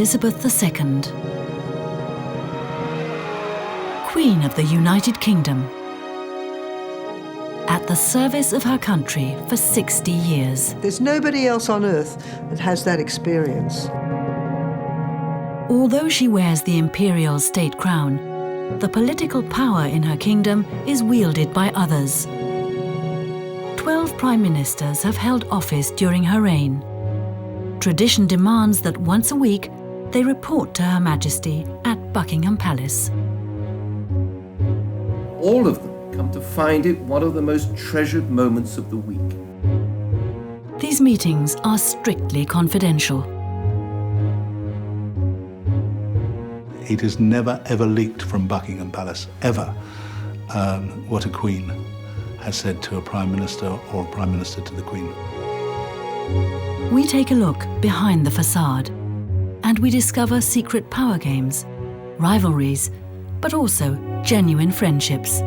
Elizabeth II, Queen of the United Kingdom, at the service of her country for 60 years. There's nobody else on earth that has that experience. Although she wears the imperial state crown, the political power in her kingdom is wielded by others. 12 prime ministers have held office during her reign. Tradition demands that once a week they report to Her Majesty at Buckingham Palace. All of them come to find it one of the most treasured moments of the week. These meetings are strictly confidential. It is never ever leaked from Buckingham Palace, ever, what a Queen has said to a Prime Minister or a Prime Minister to the Queen. We take a look behind the facade and we discover secret power games, rivalries, but also genuine friendships.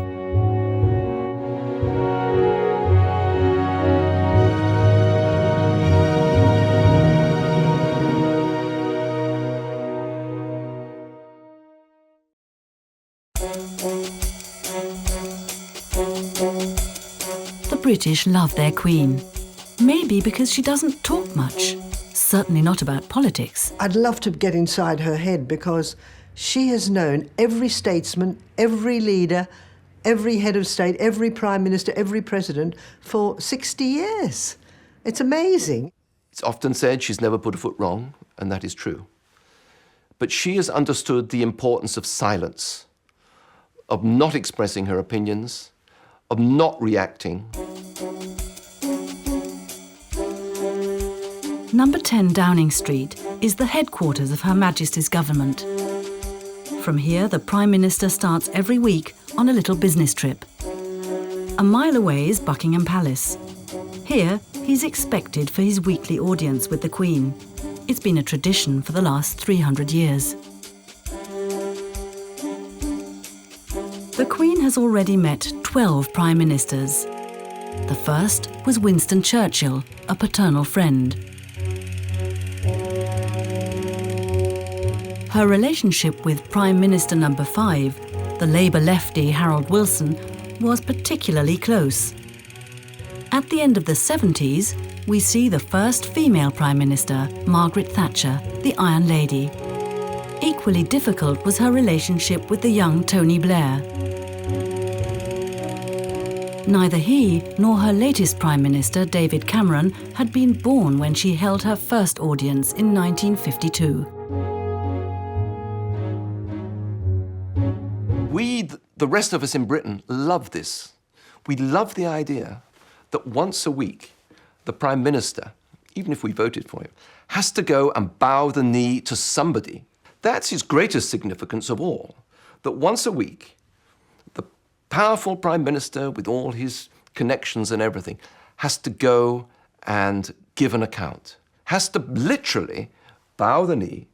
The British love their Queen. Maybe because she doesn't talk much. Certainly not about politics. I'd love to get inside her head because she has known every statesman, every leader, every head of state, every prime minister, every president for 60 years. It's amazing. It's often said she's never put a foot wrong, and that is true. But she has understood the importance of silence, of not expressing her opinions, of not reacting. Number 10 Downing Street is the headquarters of Her Majesty's government. From here, the Prime Minister starts every week on a little business trip. A mile away is Buckingham Palace. Here, he's expected for his weekly audience with the Queen. It's been a tradition for the last 300 years. The Queen has already met 12 Prime Ministers. The first was Winston Churchill, a paternal friend. Her relationship with Prime Minister number 5, the Labour lefty Harold Wilson, was particularly close. At the end of the 70s, we see the first female Prime Minister, Margaret Thatcher, the Iron Lady. Equally difficult was her relationship with the young Tony Blair. Neither he nor her latest Prime Minister, David Cameron, had been born when she held her first audience in 1952. We, the rest of us in Britain, love this. We love the idea that once a week, the Prime Minister, even if we voted for him, has to go and bow the knee to somebody. That's his greatest significance of all, that once a week, the powerful Prime Minister with all his connections and everything has to go and give an account, has to literally bow the knee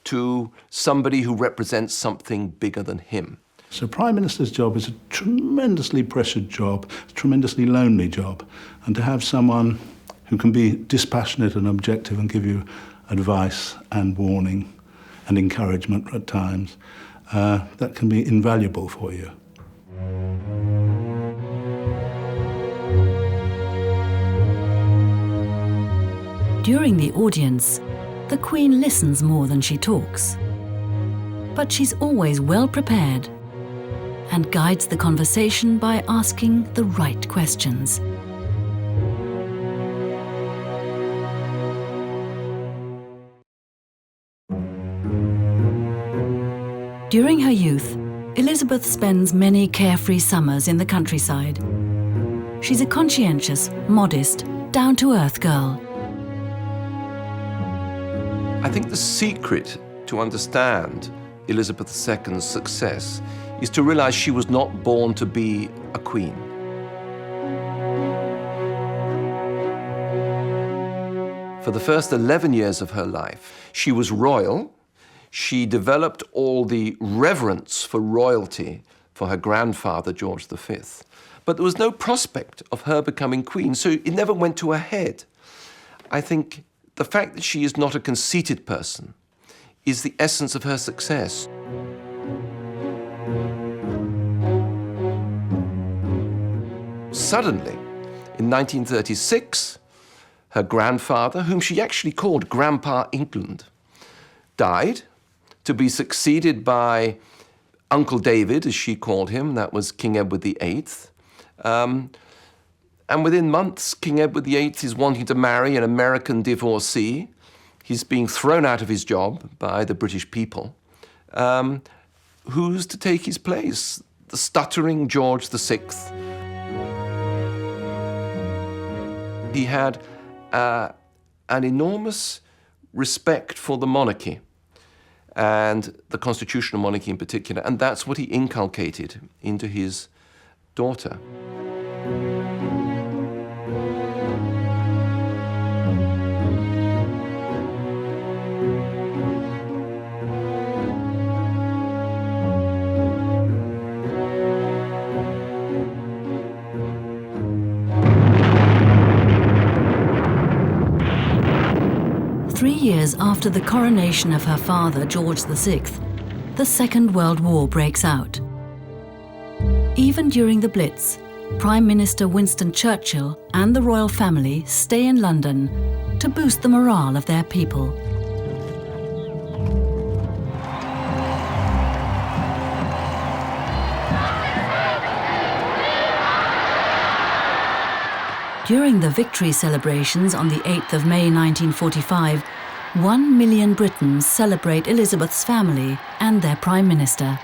to somebody who represents something bigger than him. So Prime Minister's job is a tremendously pressured job, a tremendously lonely job, and to have someone who can be dispassionate and objective and give you advice and warning and encouragement at times, that can be invaluable for you. During the audience, the Queen listens more than she talks. But she's always well prepared and guides the conversation by asking the right questions. During her youth, Elizabeth spends many carefree summers in the countryside. She's a conscientious, modest, down-to-earth girl. I think the secret to understand Elizabeth II's success is to realize she was not born to be a queen. For the first 11 years of her life, she was royal. She developed all the reverence for royalty for her grandfather, George V. But there was no prospect of her becoming queen, so it never went to her head. I think the fact that she is not a conceited person is the essence of her success. Suddenly, in 1936, her grandfather, whom she actually called Grandpa England, died, to be succeeded by Uncle David, as she called him. That was King Edward VIII. And within months, King Edward VIII is wanting to marry an American divorcee. He's being thrown out of his job by the British people. Who's to take his place? The stuttering George VI. He had an enormous respect for the monarchy, and the constitutional monarchy in particular, and that's what he inculcated into his daughter. Years after the coronation of her father, George VI, the Second World War breaks out. Even during the Blitz, Prime Minister Winston Churchill and the royal family stay in London to boost the morale of their people. During the victory celebrations on the 8th of May 1945, 1 million Britons celebrate Elizabeth's family and their Prime Minister.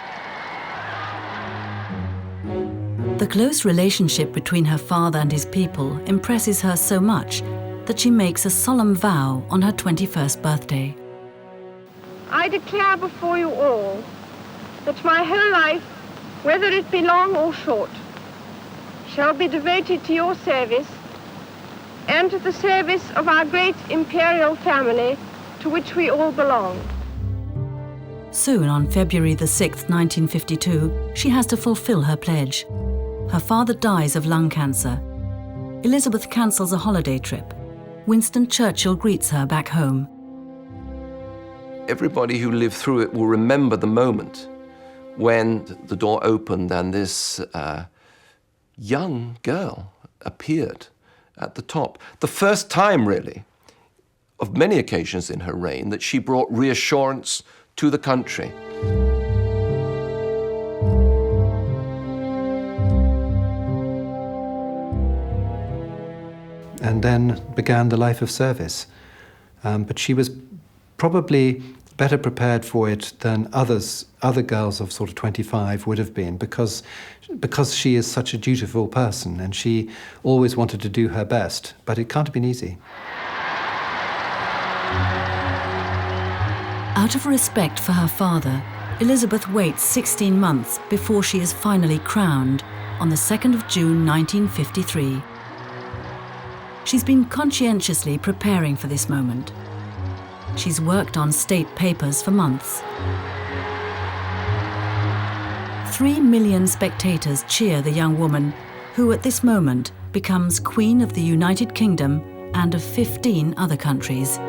The close relationship between her father and his people impresses her so much that she makes a solemn vow on her 21st birthday. I declare before you all that my whole life, whether it be long or short, shall be devoted to your service and to the service of our great imperial family to which we all belong. Soon, on February the 6th, 1952, she has to fulfill her pledge. Her father dies of lung cancer. Elizabeth cancels a holiday trip. Winston Churchill greets her back home. Everybody who lived through it will remember the moment when the door opened and this young girl appeared at the top. The first time, really, of many occasions in her reign, that she brought reassurance to the country. And then began the life of service. But she was probably better prepared for it than other girls of sort of 25 would have been, because she is such a dutiful person and she always wanted to do her best, but it can't have been easy. Out of respect for her father, Elizabeth waits 16 months before she is finally crowned on the 2nd of June 1953. She's been conscientiously preparing for this moment. She's worked on state papers for months. 3 million spectators cheer the young woman, who at this moment becomes Queen of the United Kingdom and of 15 other countries.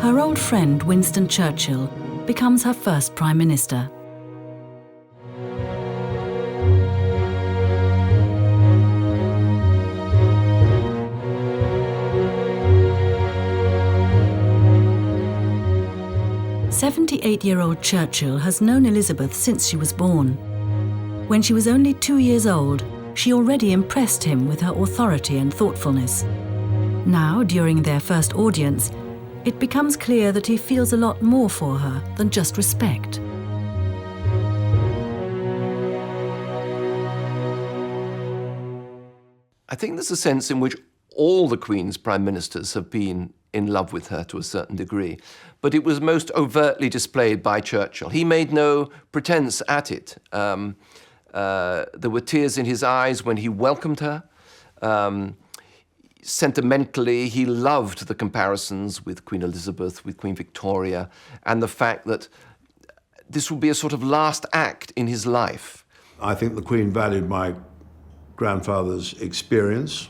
Her old friend Winston Churchill becomes her first Prime Minister. The 78-year-old Churchill has known Elizabeth since she was born. When she was only 2 years old, she already impressed him with her authority and thoughtfulness. Now, during their first audience, it becomes clear that he feels a lot more for her than just respect. I think there's a sense in which all the Queen's prime ministers have been in love with her to a certain degree, but it was most overtly displayed by Churchill. He made no pretense at it. There were tears in his eyes when he welcomed her. Sentimentally, he loved the comparisons with Queen Elizabeth, with Queen Victoria, and the fact that this would be a sort of last act in his life. I think the Queen valued my grandfather's experience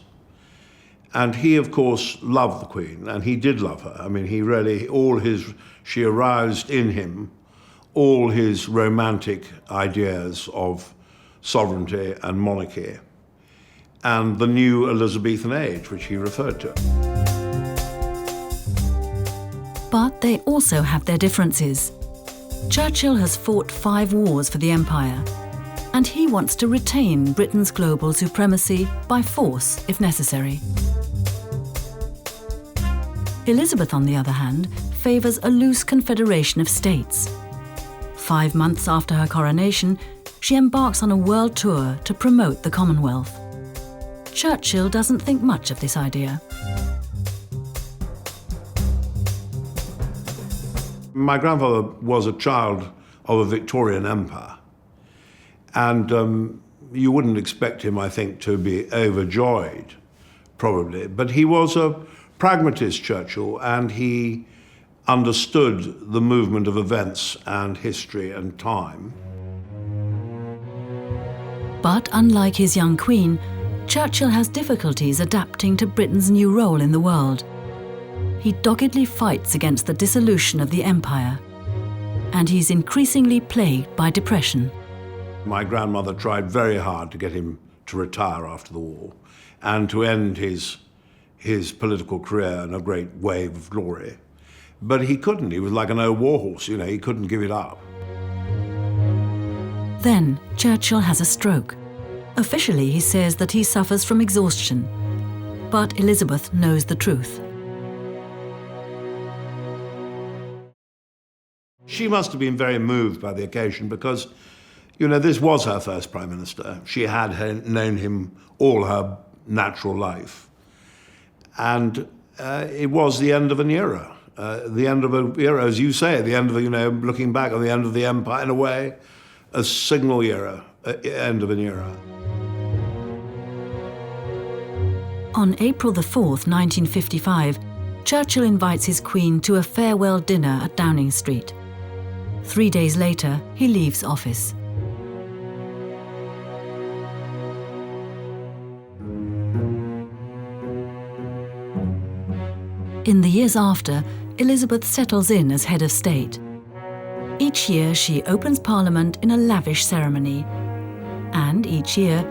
And he, of course, loved the Queen, and he did love her. I mean, he really, she aroused in him all his romantic ideas of sovereignty and monarchy, and the new Elizabethan age, which he referred to. But they also have their differences. Churchill has fought 5 wars for the empire, and he wants to retain Britain's global supremacy by force, if necessary. Elizabeth, on the other hand, favours a loose confederation of states. 5 months after her coronation, she embarks on a world tour to promote the Commonwealth. Churchill doesn't think much of this idea. My grandfather was a child of a Victorian empire, and you wouldn't expect him, I think, to be overjoyed, probably. But he was a pragmatist, Churchill, and he understood the movement of events and history and time. But unlike his young queen, Churchill has difficulties adapting to Britain's new role in the world. He doggedly fights against the dissolution of the empire, and he's increasingly plagued by depression. My grandmother tried very hard to get him to retire after the war and to end his political career in a great wave of glory. But he couldn't. He was like an old warhorse, you know, he couldn't give it up. Then Churchill has a stroke. Officially, he says that he suffers from exhaustion, but Elizabeth knows the truth. She must have been very moved by the occasion because, you know, this was her first Prime Minister. She had known him all her natural life. And it was the end of an era. The end of an era, as you say, the end of, you know, looking back on the end of the empire, in a way, a signal era, end of an era. On April the 4th, 1955, Churchill invites his Queen to a farewell dinner at Downing Street. 3 days later, he leaves office. In the years after, Elizabeth settles in as head of state. Each year, she opens Parliament in a lavish ceremony. And each year,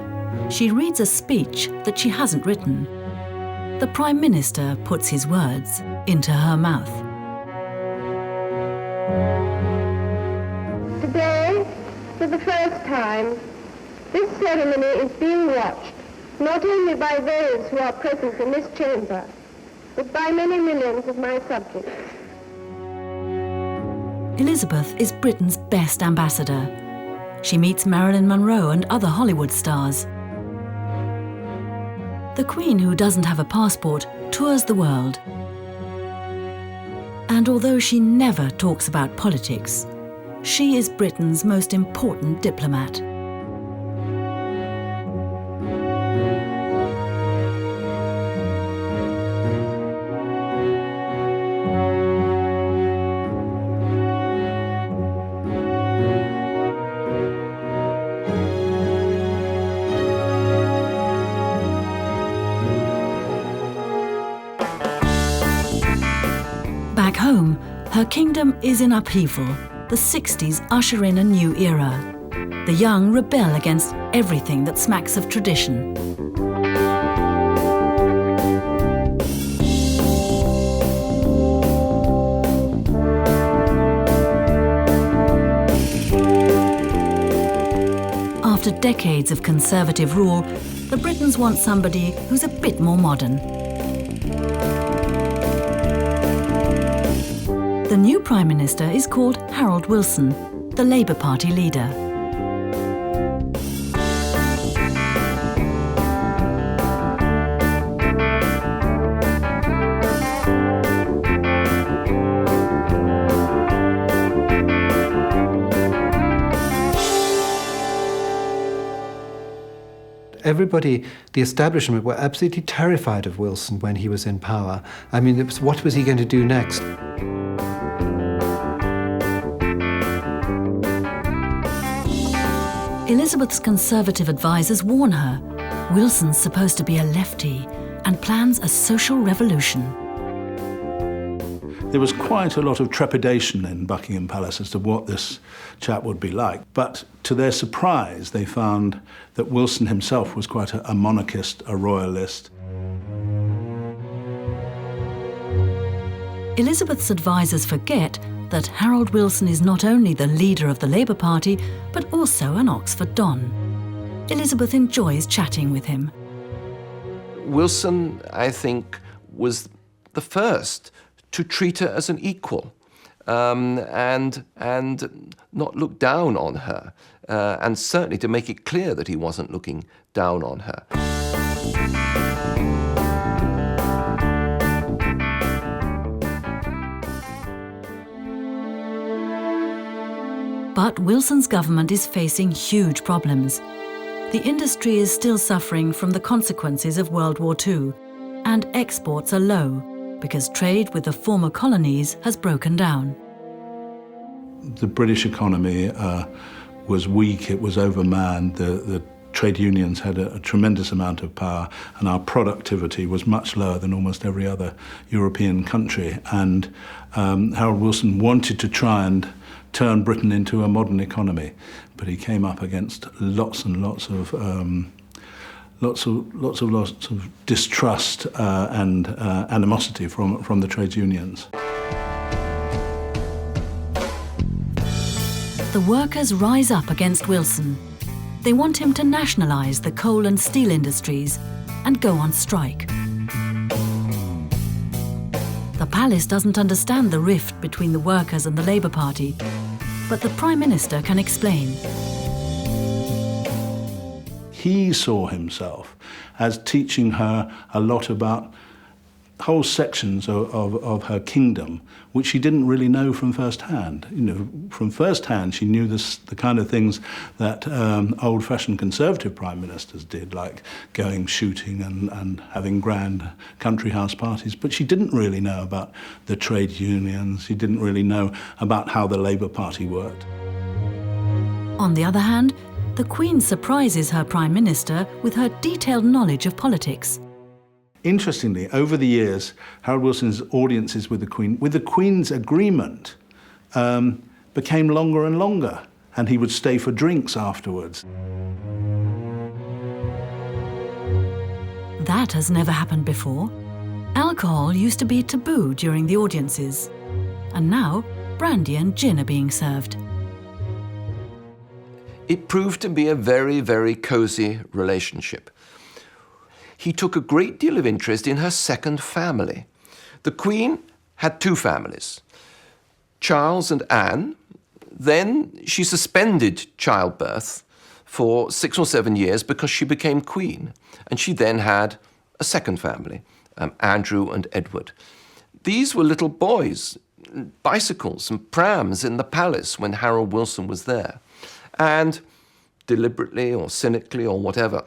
she reads a speech that she hasn't written. The Prime Minister puts his words into her mouth. Today, for the first time, this ceremony is being watched, not only by those who are present in this chamber, but by many millions of my subjects. Elizabeth is Britain's best ambassador. She meets Marilyn Monroe and other Hollywood stars. The Queen, who doesn't have a passport, tours the world. And although she never talks about politics, she is Britain's most important diplomat. Back home, her kingdom is in upheaval. The 60s usher in a new era. The young rebel against everything that smacks of tradition. After decades of conservative rule, the Britons want somebody who's a bit more modern. The new Prime Minister is called Harold Wilson, the Labour Party leader. Everybody, the establishment, were absolutely terrified of Wilson when he was in power. I mean, what was he going to do next? Elizabeth's conservative advisers warn her, Wilson's supposed to be a lefty, and plans a social revolution. There was quite a lot of trepidation in Buckingham Palace as to what this chap would be like. But to their surprise, they found that Wilson himself was quite a monarchist, a royalist. Elizabeth's advisers forget that Harold Wilson is not only the leader of the Labour Party, but also an Oxford Don. Elizabeth enjoys chatting with him. Wilson, I think, was the first to treat her as an equal and not look down on her, and certainly to make it clear that he wasn't looking down on her. But Wilson's government is facing huge problems. The industry is still suffering from the consequences of World War II, and exports are low because trade with the former colonies has broken down. The British economy was weak, it was overmanned, the trade unions had a tremendous amount of power, and our productivity was much lower than almost every other European country. And Harold Wilson wanted to try and turn Britain into a modern economy, but he came up against lots and lots of distrust and animosity from the trade unions. The workers rise up against Wilson. They want him to nationalise the coal and steel industries and go on strike. The palace doesn't understand the rift between the workers and the Labour Party, but the Prime Minister can explain. He saw himself as teaching her a lot about whole sections of her kingdom, which she didn't really know from first hand. You know, from first hand, she knew the kind of things that old-fashioned Conservative prime ministers did, like going shooting and having grand country house parties. But she didn't really know about the trade unions. She didn't really know about how the Labour Party worked. On the other hand, the Queen surprises her Prime Minister with her detailed knowledge of politics. Interestingly, over the years, Harold Wilson's audiences with the Queen's agreement, became longer and longer, and he would stay for drinks afterwards. That has never happened before. Alcohol used to be taboo during the audiences, and now brandy and gin are being served. It proved to be a very, very cosy relationship. He took a great deal of interest in her second family. The Queen had two families, Charles and Anne. Then she suspended childbirth for 6 or 7 years because she became Queen. And she then had a second family, Andrew and Edward. These were little boys, bicycles and prams in the palace when Harold Wilson was there. And deliberately or cynically or whatever,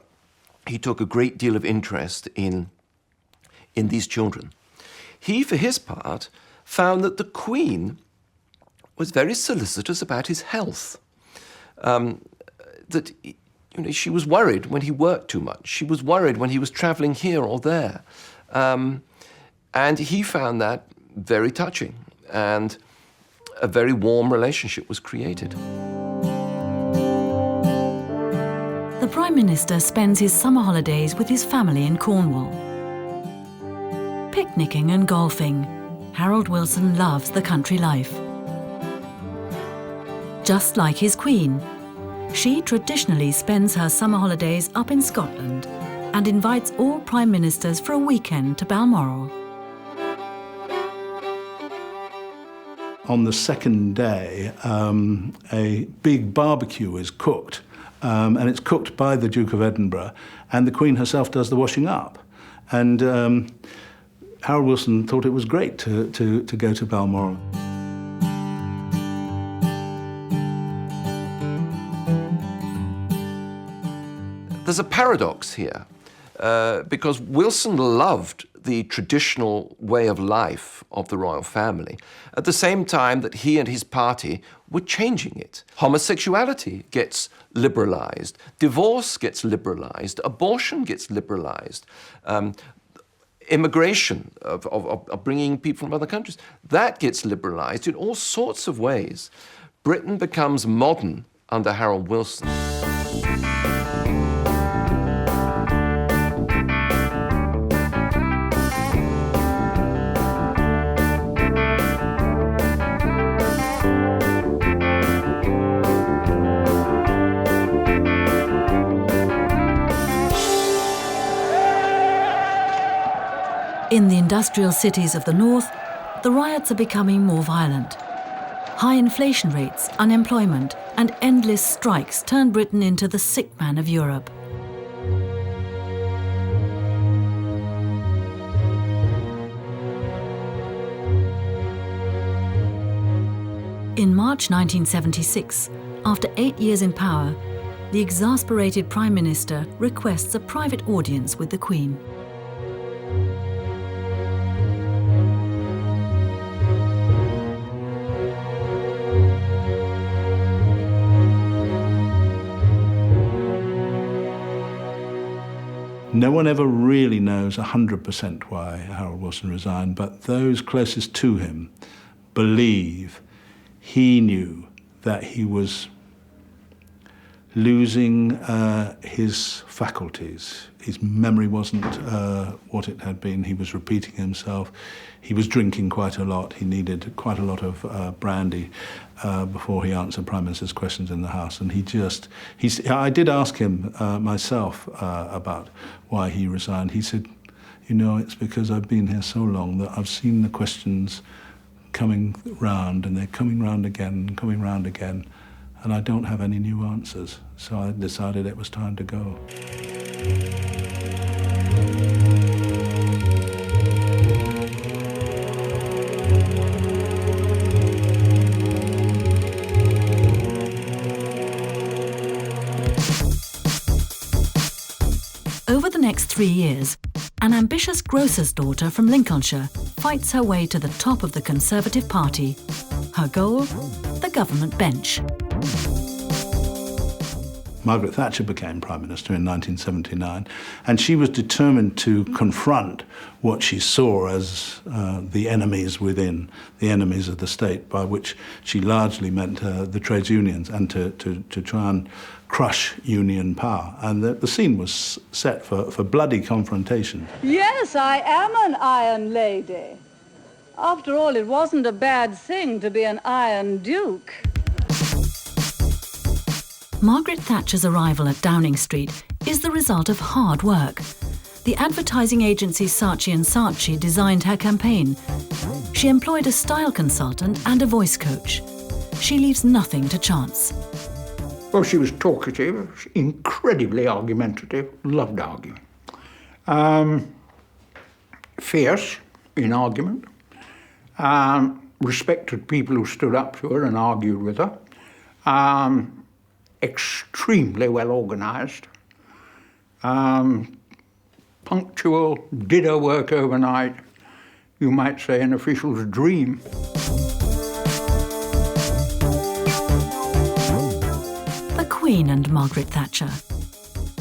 he took a great deal of interest in these children. He, for his part, found that the Queen was very solicitous about his health. That she was worried when he worked too much. She was worried when he was traveling here or there. And he found that very touching, and a very warm relationship was created. The Prime Minister spends his summer holidays with his family in Cornwall. Picnicking and golfing, Harold Wilson loves the country life. Just like his Queen, she traditionally spends her summer holidays up in Scotland and invites all Prime Ministers for a weekend to Balmoral. On the second day, a big barbecue is cooked. And it's cooked by the Duke of Edinburgh, and the Queen herself does the washing up. And Harold Wilson thought it was great to go to Balmoral. There's a paradox here, because Wilson loved the traditional way of life of the royal family, at the same time that he and his party were changing it. Homosexuality gets liberalised, divorce gets liberalised, abortion gets liberalised. immigration, of bringing people from other countries. That gets liberalised in all sorts of ways. Britain becomes modern under Harold Wilson. In the industrial cities of the north, the riots are becoming more violent. High inflation rates, unemployment, and endless strikes turn Britain into the sick man of Europe. In March 1976, after 8 years in power, the exasperated Prime Minister requests a private audience with the Queen. No one ever really knows 100% why Harold Wilson resigned, but those closest to him believe he knew that he was losing his faculties. His memory wasn't what it had been. He was repeating himself. He was drinking quite a lot. He needed quite a lot of brandy before he answered Prime Minister's questions in the House. And I did ask him myself about why he resigned. He said, you know, it's because I've been here so long that I've seen the questions coming round, and they're coming round again and coming round again, and I don't have any new answers. So I decided it was time to go. Over the next 3 years, an ambitious grocer's daughter from Lincolnshire fights her way to the top of the Conservative Party. Her goal? The government bench. Margaret Thatcher became Prime Minister in 1979, and she was determined to confront what she saw as the enemies within, the enemies of the state, by which she largely meant the trades unions, and to try and crush union power. And the scene was set for bloody confrontation. Yes, I am an Iron Lady. After all, it wasn't a bad thing to be an Iron Duke. Margaret Thatcher's arrival at Downing Street is the result of hard work. The advertising agency Saatchi & Saatchi designed her campaign. She employed a style consultant and a voice coach. She leaves nothing to chance. Well, she was talkative, incredibly argumentative, loved arguing. Fierce in argument, respected people who stood up to her and argued with her. Extremely well organised, punctual, did her work overnight, you might say an official's dream. The Queen and Margaret Thatcher.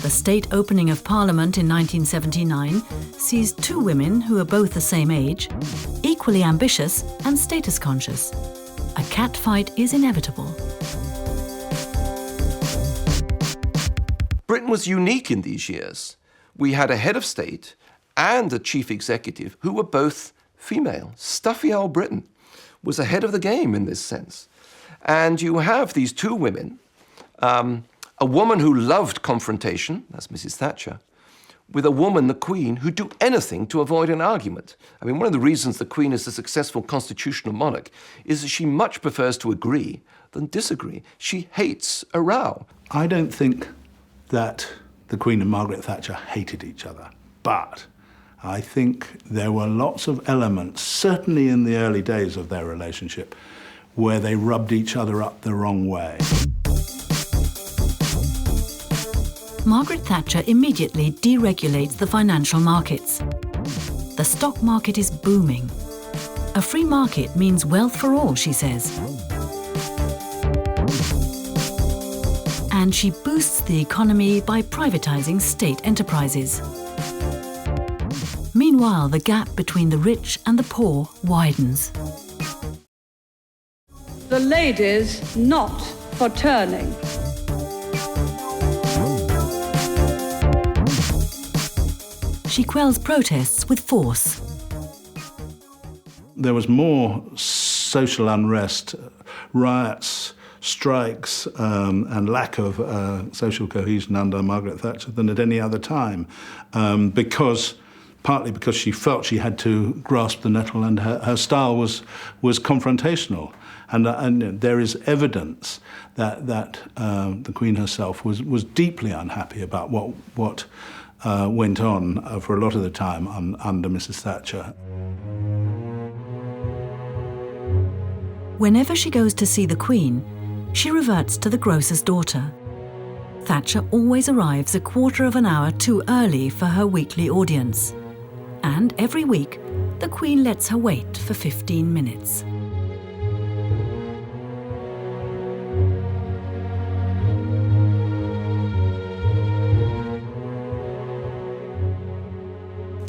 The state opening of Parliament in 1979 sees two women who are both the same age, equally ambitious and status conscious. A catfight is inevitable. Britain was unique in these years. We had a head of state and a chief executive who were both female. Stuffy old Britain was ahead of the game in this sense. And you have these two women, a woman who loved confrontation, that's Mrs. Thatcher, with a woman, the Queen, who'd do anything to avoid an argument. I mean, one of the reasons the Queen is a successful constitutional monarch is that she much prefers to agree than disagree. She hates a row. I don't think that the Queen and Margaret Thatcher hated each other, but I think there were lots of elements, certainly in the early days of their relationship, where they rubbed each other up the wrong way. Margaret Thatcher immediately deregulates the financial markets. The stock market is booming. A free market means wealth for all, she says. And she boosts the economy by privatizing state enterprises. Meanwhile, Meanwhile, the gap between the rich and the poor widens. The ladies not for turning. She quells protests with force. There was more social unrest, riots, strikes, and lack of social cohesion under Margaret Thatcher than at any other time, partly because she felt she had to grasp the nettle, and her style was confrontational. And there is evidence that the Queen herself was deeply unhappy about what went on for a lot of the time under Mrs. Thatcher. Whenever she goes to see the Queen, she reverts to the grocer's daughter. Thatcher always arrives a quarter of an hour too early for her weekly audience. And every week, the Queen lets her wait for 15 minutes.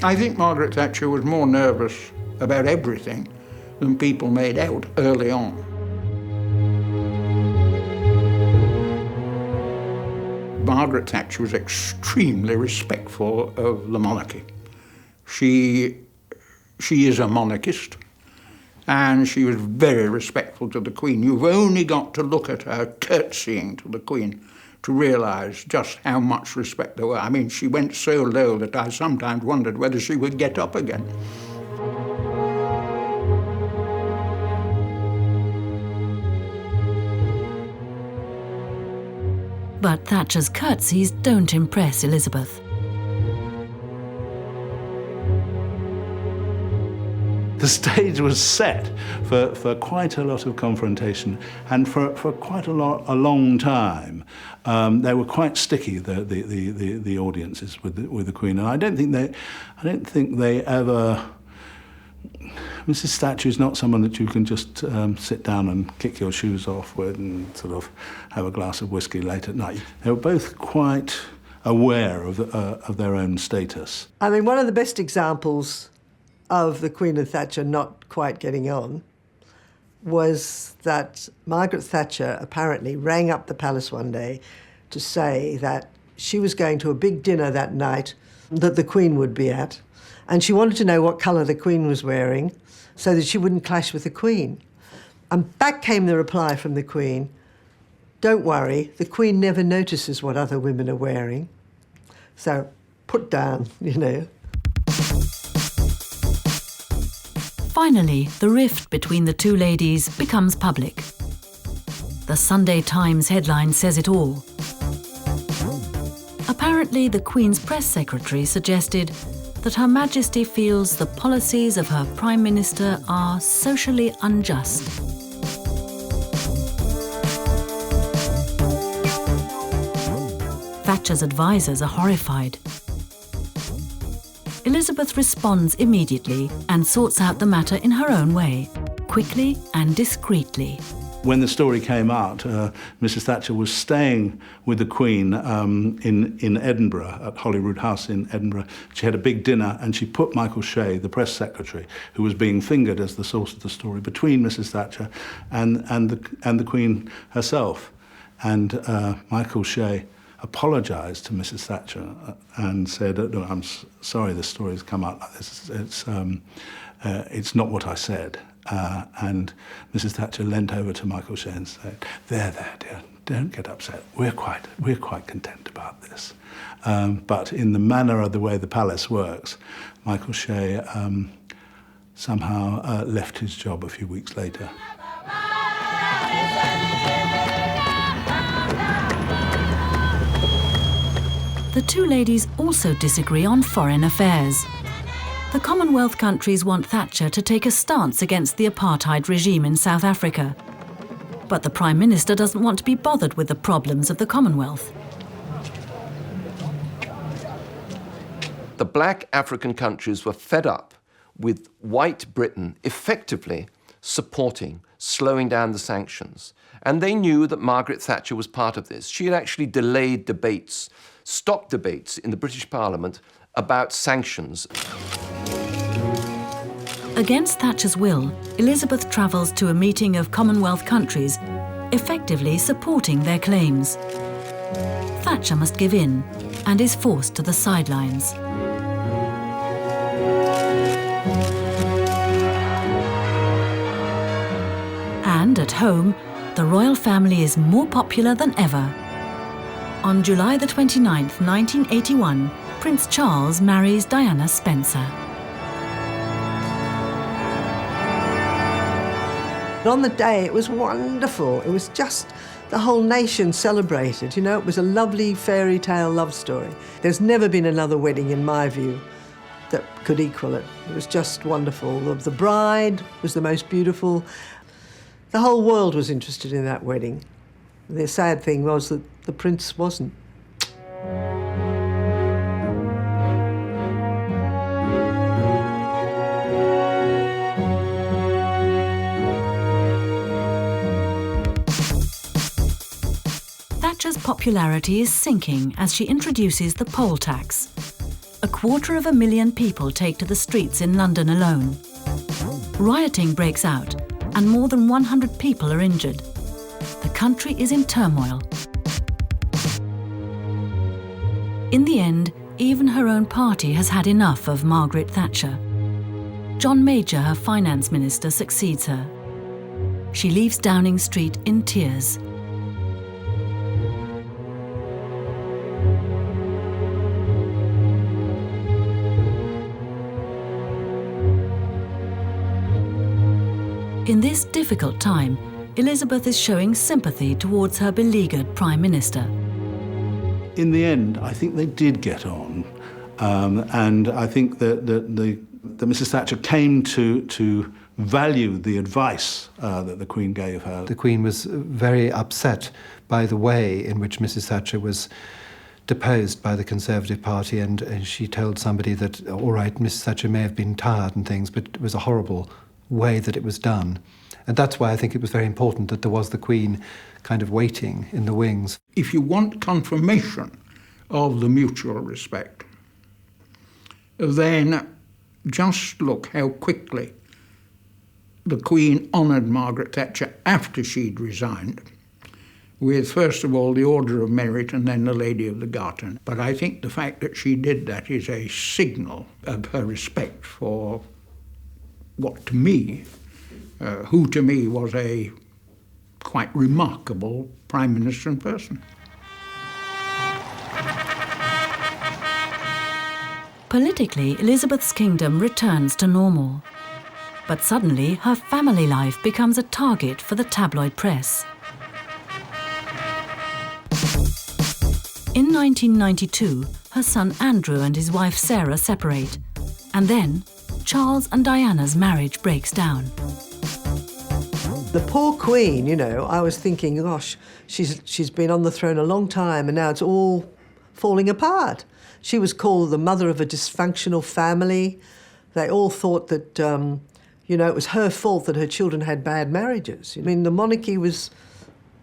I think Margaret Thatcher was more nervous about everything than people made out early on. Margaret Thatcher was extremely respectful of the monarchy. She is a monarchist, and she was very respectful to the Queen. You've only got to look at her curtsying to the Queen to realise just how much respect there were. I mean, she went so low that I sometimes wondered whether she would get up again. But Thatcher's curtsies don't impress Elizabeth. The stage was set for quite a lot of confrontation, and for quite a long time. They were quite sticky, the audiences with the Queen, and I don't think they ever. Mrs. Thatcher is not someone that you can just sit down and kick your shoes off with and sort of have a glass of whiskey late at night. They were both quite aware of their own status. I mean, one of the best examples of the Queen and Thatcher not quite getting on was that Margaret Thatcher apparently rang up the palace one day to say that she was going to a big dinner that night that the Queen would be at, and she wanted to know what colour the Queen was wearing so that she wouldn't clash with the Queen. And back came the reply from the Queen, "Don't worry, the Queen never notices what other women are wearing." So put down, you know. Finally, the rift between the two ladies becomes public. The Sunday Times headline says it all. Apparently, the Queen's press secretary suggested that Her Majesty feels the policies of her Prime Minister are socially unjust. Thatcher's advisors are horrified. Elizabeth responds immediately and sorts out the matter in her own way, quickly and discreetly. When the story came out, Mrs. Thatcher was staying with the Queen in Edinburgh, at Holyrood House in Edinburgh. She had a big dinner, and she put Michael Shea, the press secretary, who was being fingered as the source of the story, between Mrs. Thatcher and the Queen herself. And Michael Shea apologised to Mrs. Thatcher and said, "Look, I'm sorry this story's come out like this. It's not what I said." And Mrs. Thatcher leant over to Michael Shea and said, There, dear, don't get upset. We're quite content about this." But in the manner of the way the palace works, Michael Shea somehow left his job a few weeks later. The two ladies also disagree on foreign affairs. The Commonwealth countries want Thatcher to take a stance against the apartheid regime in South Africa. But the Prime Minister doesn't want to be bothered with the problems of the Commonwealth. The black African countries were fed up with white Britain effectively supporting, slowing down the sanctions. And they knew that Margaret Thatcher was part of this. She had actually delayed debates, stopped debates in the British Parliament about sanctions. Against Thatcher's will, Elizabeth travels to a meeting of Commonwealth countries, effectively supporting their claims. Thatcher must give in and is forced to the sidelines. And at home, the royal family is more popular than ever. On July the 29th, 1981, Prince Charles marries Diana Spencer. On the day, it was wonderful. It was just, the whole nation celebrated. You know, it was a lovely fairy tale love story. There's never been another wedding, in my view, that could equal it. It was just wonderful. The bride was the most beautiful. The whole world was interested in that wedding. The sad thing was that the prince wasn't. Thatcher's popularity is sinking as she introduces the poll tax. 250,000 people take to the streets in London alone. Rioting breaks out and more than 100 people are injured. The country is in turmoil. In the end, even her own party has had enough of Margaret Thatcher. John Major, her finance minister, succeeds her. She leaves Downing Street in tears. In this difficult time, Elizabeth is showing sympathy towards her beleaguered Prime Minister. In the end, I think they did get on, and I think that Mrs. Thatcher came to value the advice that the Queen gave her. The Queen was very upset by the way in which Mrs. Thatcher was deposed by the Conservative Party, and she told somebody that, all right, Mrs. Thatcher may have been tired and things, but it was a horrible way that it was done. And that's why I think it was very important that there was the Queen kind of waiting in the wings. If you want confirmation of the mutual respect, then just look how quickly the Queen honoured Margaret Thatcher after she'd resigned, with first of all the Order of Merit and then the Lady of the Garter. But I think the fact that she did that is a signal of her respect for what to me, who to me was a quite remarkable Prime Minister in person. Politically, Elizabeth's kingdom returns to normal. But suddenly, her family life becomes a target for the tabloid press. In 1992, her son Andrew and his wife Sarah separate, and then Charles and Diana's marriage breaks down. The poor Queen, you know, I was thinking, gosh, she's been on the throne a long time and now it's all falling apart. She was called the mother of a dysfunctional family. They all thought that, you know, it was her fault that her children had bad marriages. I mean, the monarchy was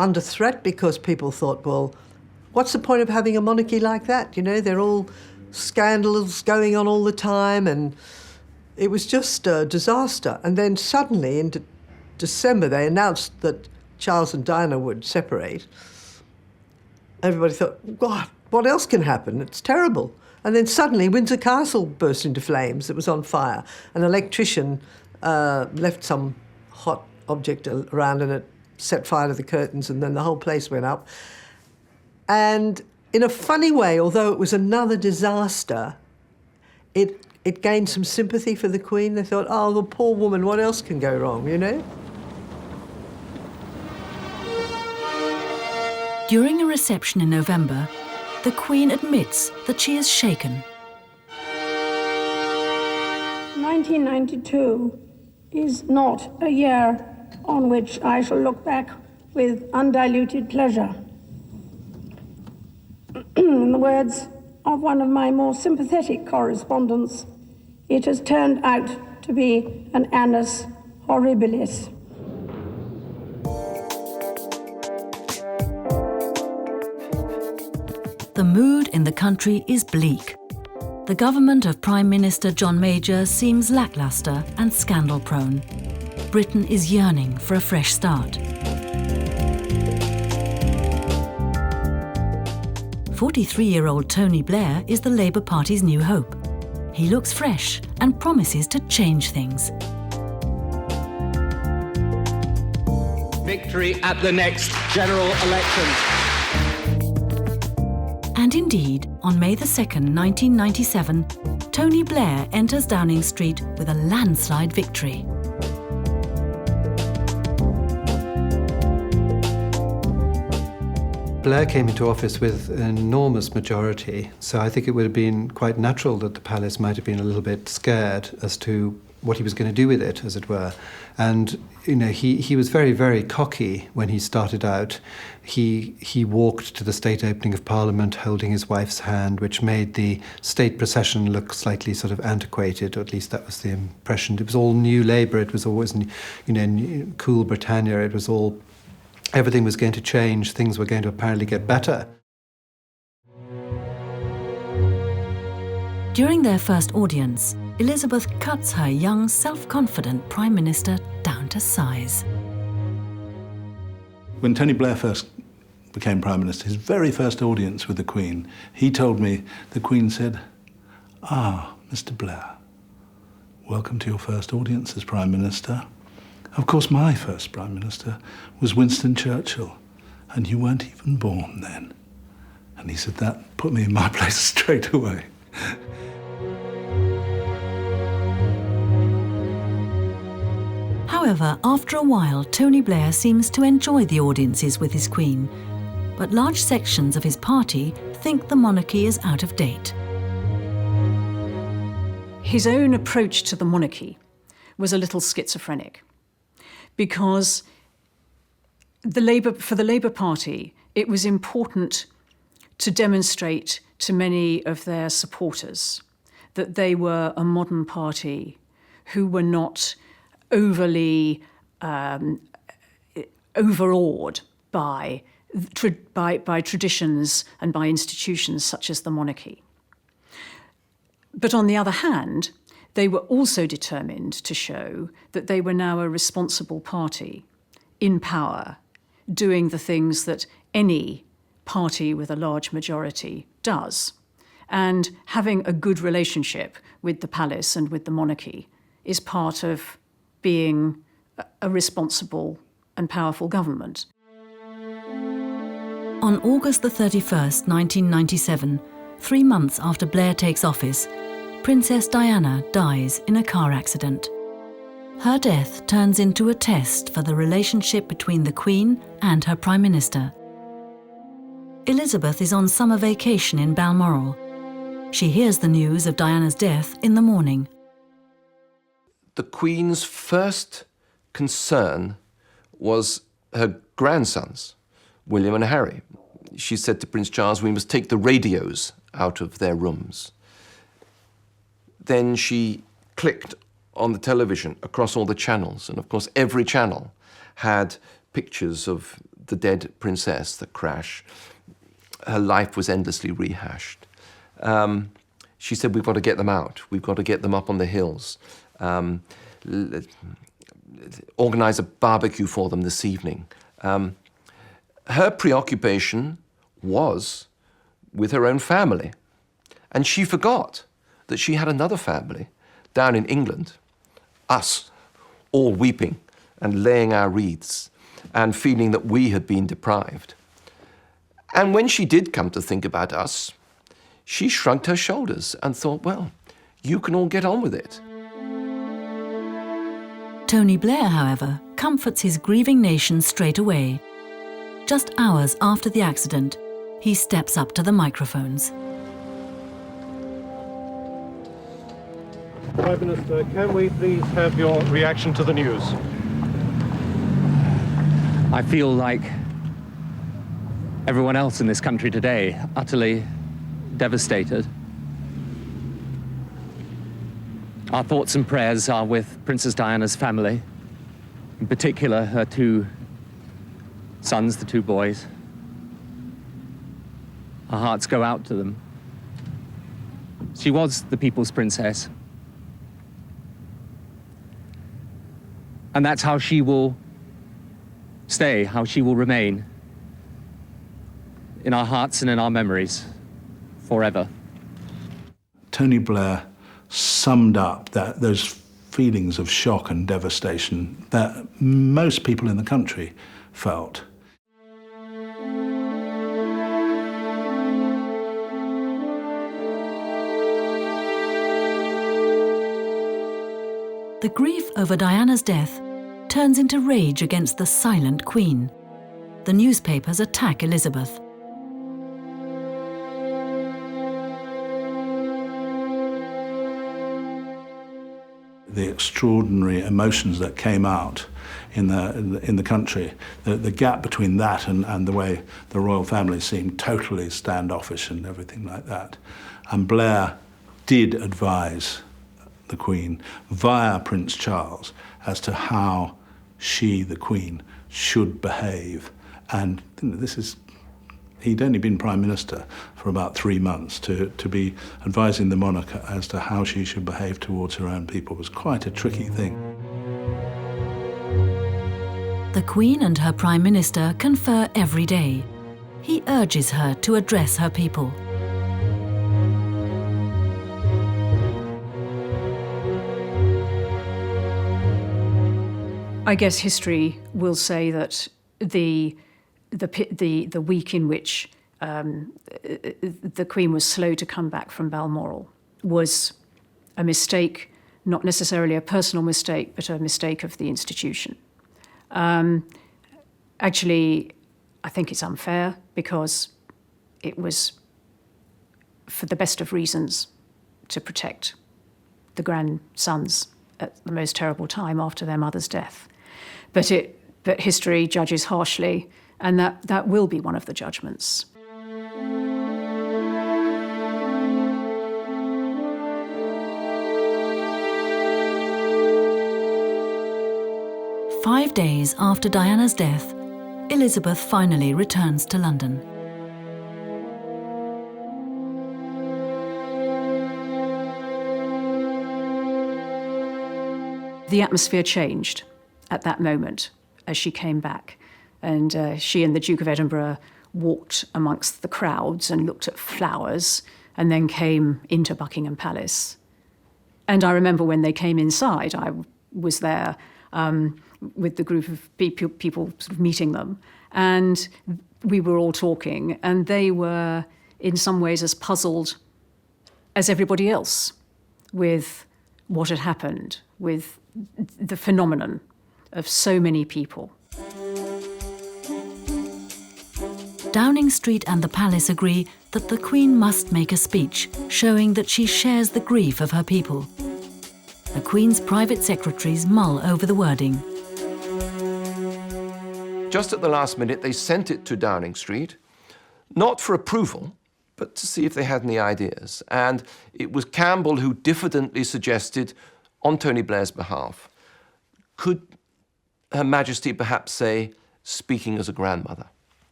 under threat because people thought, well, what's the point of having a monarchy like that? You know, they're all scandals going on all the time, and it was just a disaster. And then suddenly in December they announced that Charles and Diana would separate. Everybody thought, God, what else can happen? It's terrible. And then suddenly Windsor Castle burst into flames. It was on fire. An electrician left some hot object around and it set fire to the curtains, and then the whole place went up. And in a funny way, although it was another disaster, it gained some sympathy for the Queen. They thought, oh, the poor woman, what else can go wrong, you know? During a reception in November, the Queen admits that she is shaken. 1992 is not a year on which I shall look back with undiluted pleasure. In the words of one of my more sympathetic correspondents, it has turned out to be an annus horribilis. The mood in the country is bleak. The government of Prime Minister John Major seems lacklustre and scandal-prone. Britain is yearning for a fresh start. 43-year-old Tony Blair is the Labour Party's new hope. He looks fresh and promises to change things. Victory at the next general election. And indeed, on May the 2nd, 1997, Tony Blair enters Downing Street with a landslide victory. Blair came into office with an enormous majority, so I think it would have been quite natural that the palace might have been a little bit scared as to what he was going to do with it, as it were. And, you know, he was very, very cocky when he started out. He walked to the state opening of Parliament holding his wife's hand, which made the state procession look slightly sort of antiquated, or at least that was the impression. It was all New Labour, it was always, you know, cool Britannia, it was all... Everything was going to change, things were going to apparently get better. During their first audience, Elizabeth cuts her young, self-confident Prime Minister down to size. When Tony Blair first became Prime Minister, his very first audience with the Queen, he told me, the Queen said, "Ah, Mr. Blair, welcome to your first audience as Prime Minister. Of course, my first Prime Minister was Winston Churchill, and you weren't even born then." And he said that put me in my place straight away. However, after a while, Tony Blair seems to enjoy the audiences with his Queen, but large sections of his party think the monarchy is out of date. His own approach to the monarchy was a little schizophrenic, because for the Labour Party, it was important to demonstrate to many of their supporters that they were a modern party who were not overly overawed by traditions and by institutions such as the monarchy. But on the other hand, they were also determined to show that they were now a responsible party in power, doing the things that any party with a large majority does. And having a good relationship with the palace and with the monarchy is part of being a responsible and powerful government. On August the 31st, 1997, 3 months after Blair takes office, Princess Diana dies in a car accident. Her death turns into a test for the relationship between the Queen and her Prime Minister. Elizabeth is on summer vacation in Balmoral. She hears the news of Diana's death in the morning. The Queen's first concern was her grandsons, William and Harry. She said to Prince Charles, "We must take the radios out of their rooms." Then she clicked on the television across all the channels, and of course every channel had pictures of the dead princess, the crash. Her life was endlessly rehashed. She said, "We've got to get them out. We've got to get them up on the hills. Organize a barbecue for them this evening." Her preoccupation was with her own family, and she forgot that she had another family down in England, us, all weeping and laying our wreaths and feeling that we had been deprived. And when she did come to think about us, she shrugged her shoulders and thought, well, you can all get on with it. Tony Blair, however, comforts his grieving nation straight away. Just hours after the accident, he steps up to the microphones. Prime Minister, can we please have your reaction to the news? I feel like everyone else in this country today, utterly devastated. Our thoughts and prayers are with Princess Diana's family, in particular her 2 sons, the 2 boys. Our hearts go out to them. She was the people's princess. And that's how she will stay, how she will remain in our hearts and in our memories forever. Tony Blair summed up those feelings of shock and devastation that most people in the country felt. The grief over Diana's death turns into rage against the silent Queen. The newspapers attack Elizabeth. The extraordinary emotions that came out in the country, the gap between that and the way the royal family seemed totally standoffish and everything like that. And Blair did advise the Queen via Prince Charles as to how she, the Queen, should behave. And he'd only been Prime Minister for about 3 months. To be advising the monarch as to how she should behave towards her own people was quite a tricky thing. The Queen and her Prime Minister confer every day. He urges her to address her people. I guess history will say that the week in which the Queen was slow to come back from Balmoral was a mistake, not necessarily a personal mistake, but a mistake of the institution. Actually, I think it's unfair because it was for the best of reasons to protect the grandsons at the most terrible time after their mother's death. But history judges harshly, and that will be one of the judgments. Five days after Diana's death, Elizabeth finally returns to London. The atmosphere changed at that moment as she came back. And she and the Duke of Edinburgh walked amongst the crowds and looked at flowers and then came into Buckingham Palace. And I remember when they came inside, I was there with the group of people sort of meeting them. And we were all talking, and they were in some ways as puzzled as everybody else with what had happened, with the phenomenon of so many people. Downing Street and the palace agree that the Queen must make a speech showing that she shares the grief of her people. The Queen's private secretaries mull over the wording. Just at the last minute, they sent it to Downing Street, not for approval, but to see if they had any ideas. And it was Campbell who diffidently suggested, on Tony Blair's behalf, could Her Majesty perhaps say, speaking as a grandmother?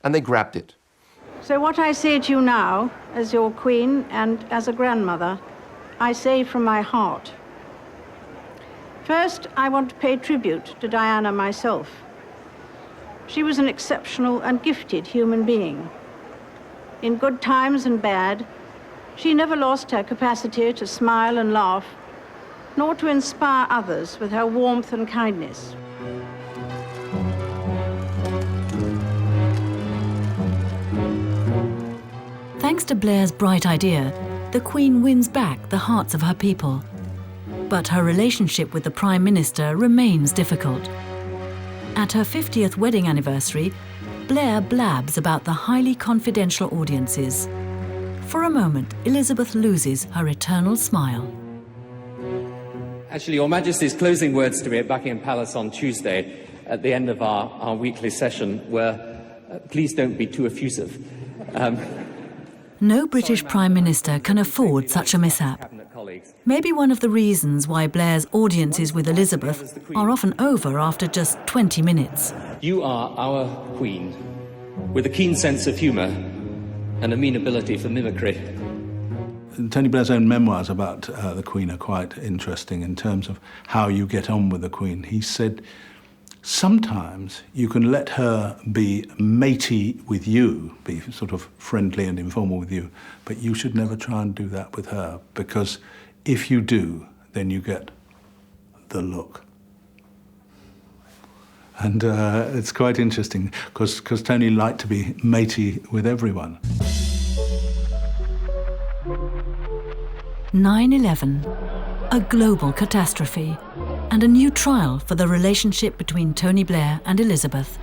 And they grabbed it. So what I say to you now, as your Queen and as a grandmother, I say from my heart. First, I want to pay tribute to Diana myself. She was an exceptional and gifted human being. In good times and bad, she never lost her capacity to smile and laugh, nor to inspire others with her warmth and kindness. Thanks to Blair's bright idea, the Queen wins back the hearts of her people. But her relationship with the Prime Minister remains difficult. At her 50th wedding anniversary, Blair blabs about the highly confidential audiences. For a moment, Elizabeth loses her eternal smile. Actually, Your Majesty's closing words to me at Buckingham Palace on Tuesday at the end of our weekly session were, please don't be too effusive. No British Prime Minister can afford such a mishap. Maybe one of the reasons why Blair's audiences with Elizabeth are often over after just 20 minutes. You are our Queen, with a keen sense of humour and a mean ability for mimicry. Tony Blair's own memoirs about the Queen are quite interesting in terms of how you get on with the Queen. He said, sometimes you can let her be matey with you, be sort of friendly and informal with you, but you should never try and do that with her, because if you do, then you get the look. And it's quite interesting, because Tony liked to be matey with everyone. 9/11, a global catastrophe, and a new trial for the relationship between Tony Blair and Elizabeth.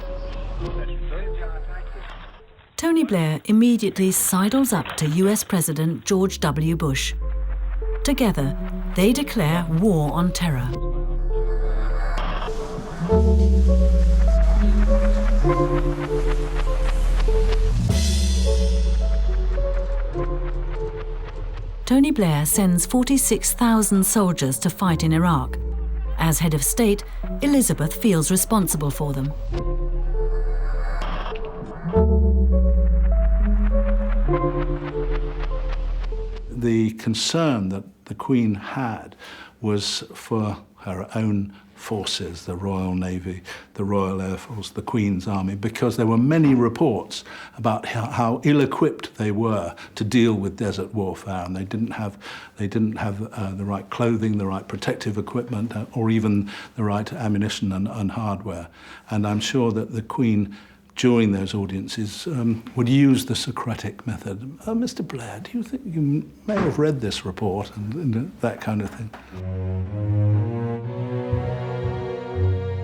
Tony Blair immediately sidles up to US President George W. Bush. Together, they declare war on terror. Tony Blair sends 46,000 soldiers to fight in Iraq. As head of state, Elizabeth feels responsible for them. The concern that the Queen had was for her own forces, the Royal Navy, the Royal Air Force, the Queen's Army, because there were many reports about how ill-equipped they were to deal with desert warfare, and they didn't have the right clothing, the right protective equipment, or even the right ammunition and hardware. And I'm sure that the Queen, during those audiences, would use the Socratic method. Mr. Blair, do you think you may have read this report, and that kind of thing?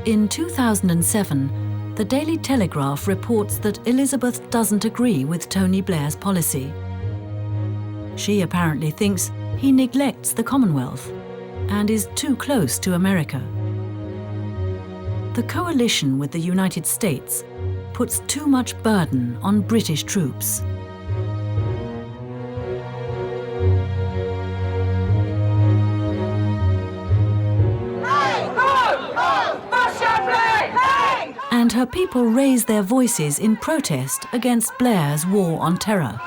In 2007, the Daily Telegraph reports that Elizabeth doesn't agree with Tony Blair's policy. She apparently thinks he neglects the Commonwealth and is too close to America. The coalition with the United States puts too much burden on British troops. And her people raise their voices in protest against Blair's war on terror.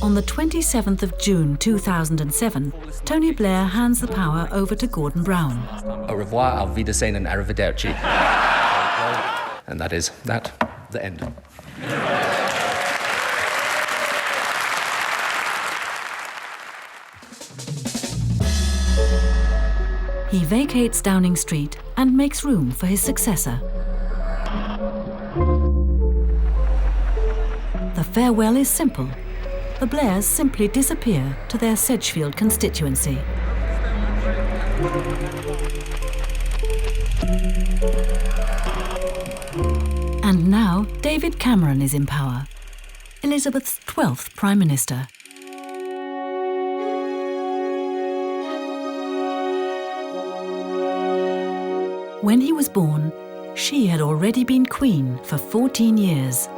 On the 27th of June 2007, Tony Blair hands the power over to Gordon Brown. Au revoir, auf Wiedersehen and arrivederci. And that is the end. He vacates Downing Street and makes room for his successor. The farewell is simple. The Blairs simply disappear to their Sedgefield constituency. And now David Cameron is in power, Elizabeth's 12th Prime Minister. When he was born, she had already been Queen for 14 years.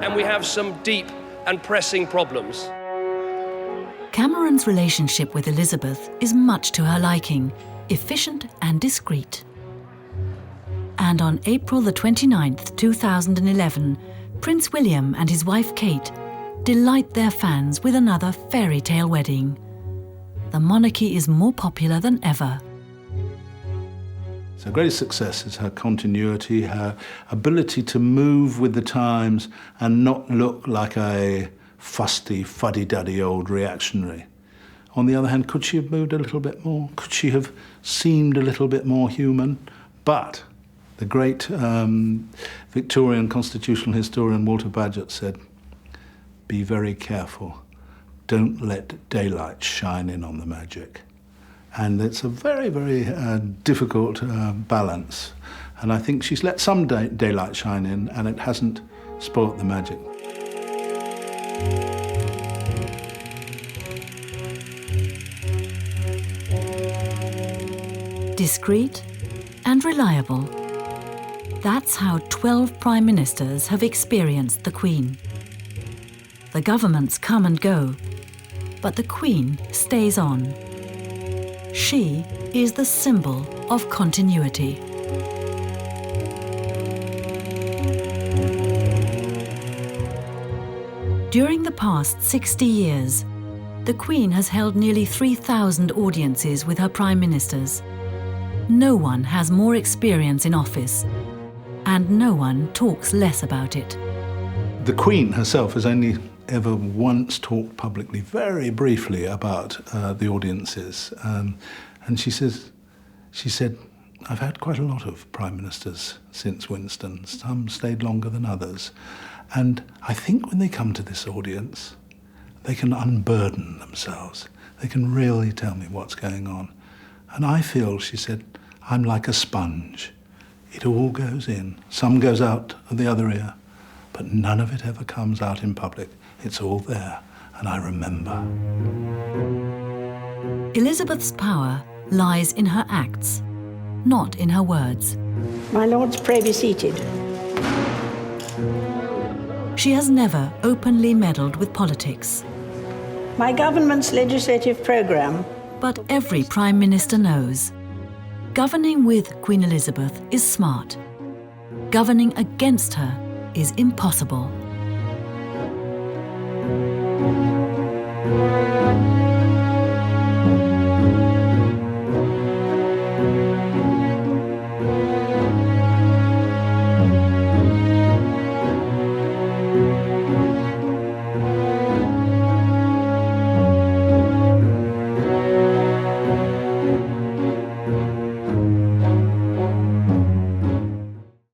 And we have some deep and pressing problems. Cameron's relationship with Elizabeth is much to her liking, efficient and discreet. And on April the 29th, 2011, Prince William and his wife Kate delight their fans with another fairy tale wedding. The monarchy is more popular than ever. Her greatest success is her continuity, her ability to move with the times and not look like a fusty, fuddy-duddy old reactionary. On the other hand, could she have moved a little bit more? Could she have seemed a little bit more human? But the great Victorian constitutional historian Walter Bagehot said, "Be very careful. Don't let daylight shine in on the magic." And it's a very, very difficult balance. And I think she's let some daylight shine in, and it hasn't spoilt the magic. Discreet and reliable. That's how 12 Prime Ministers have experienced the Queen. The governments come and go, but the Queen stays on. She is the symbol of continuity. During the past 60 years, the Queen has held nearly 3,000 audiences with her prime ministers. No one has more experience in office, and no one talks less about it. The Queen herself has only ever once talked publicly, very briefly, about the audiences. And she said, I've had quite a lot of prime ministers since Winston. Some stayed longer than others. And I think when they come to this audience, they can unburden themselves. They can really tell me what's going on. And I feel, she said, I'm like a sponge. It all goes in. Some goes out of the other ear, but none of it ever comes out in public. It's all there, and I remember. Elizabeth's power lies in her acts, not in her words. My lords, pray be seated. She has never openly meddled with politics. My government's legislative programme. But every Prime Minister knows, governing with Queen Elizabeth is smart. Governing against her is impossible.